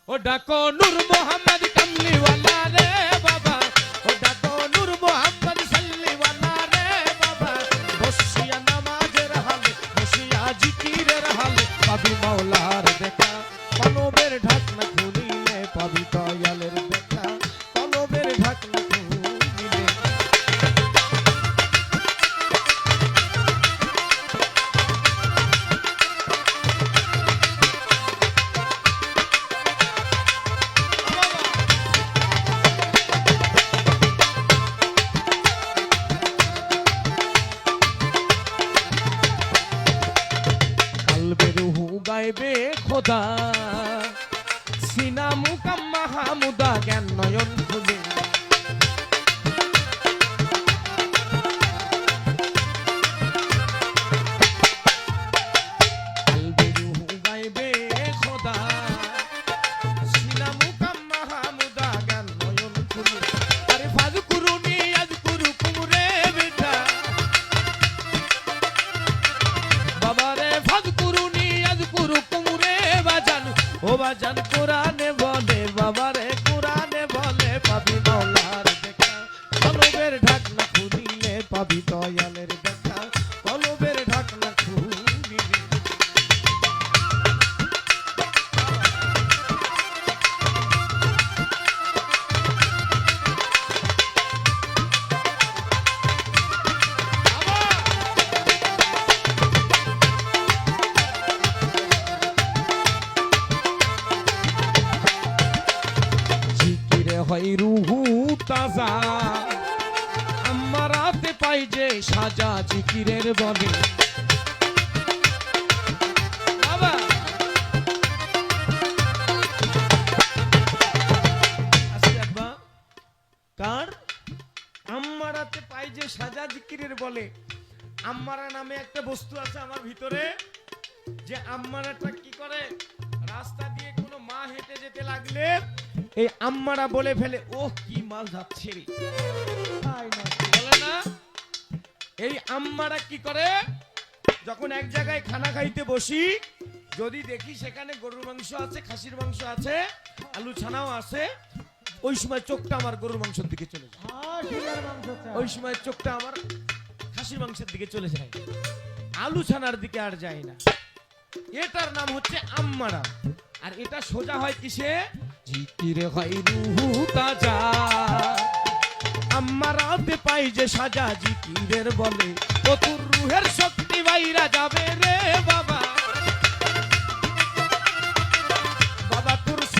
ও ডাকো নূর মোহাম্মদ কামলিওয়ালা রে বাবা, ও ডাকো নূর মোহাম্মদ সাল্লিওয়ালা রে বাবা, বসিয়া নামাজের হালে বসিয়া জিকিরের হালে পাবি মাওলার দেখা, কলবের ঢাকনা খুলিলে পাবি দয়ালের দেখা, কলবের ঢাকনা খুলিলে। গাইবে খোদা সিনা মুকাম মাহমুদা জ্ঞান নয়ন খুলে, কালবে রুহু গাইবে খোদা সিনা মুকাম মাহমুদা জ্ঞান নয়ন খুলে। আরে ফাযকুরুনি আযকুরুকুম রে বেটা বাবা রে, ফাযকুরুনি আযকুরুকুম রে বাজান, ও বাজান কোরআনে বলে বাবা রে, কোরআনে বলে পাবি মাওলার দেখা, কলবের ঢাকনা খুলিলে পাবি দয়ালের দেখা, কলবের ঢাকনা খুলিলে। জিকিরে হয় রুহু তাজা, আমারাতে পাই যে সাজা জিকিরের বলে বাবা। আস্তে আব্বা, কার আমারাতে পাই যে সাজা জিকিরের বলে। আম্মারা নামে একটা বস্তু আছে আমার ভিতরে, যে আম্মারাটা কি করে, রাস্তা দিয়ে কোনো মা হেঁটে যেতে লাগলে এই আম্মারা বলে ফেলে, ও কি মাল যাচ্ছে রে, বলে না? এই আম্মারা কি করে, যখন এক জায়গায় খানা খাইতে বসি, যদি দেখি সেখানে গরুর মাংস আছে, খাসির মাংস আছে, আলু ছানাও আছে, ওই সময় চোখটা আমার গরুর মাংসের দিকে চলে যায়, ওই সময় চোখটা আমার খাসির মাংসের দিকে চলে যায়, আলু ছানার দিকে আর যায় না। এটার নাম হচ্ছে আম্মারা। আর এটা সোজা হয় কিসে, জিকিরে হয় রুহু তাজা, আম্মারাতে পাই যে সাজা জিকিরের বলে, ও তোর রুহের শক্তি বাইরা যাবে রে বাবা,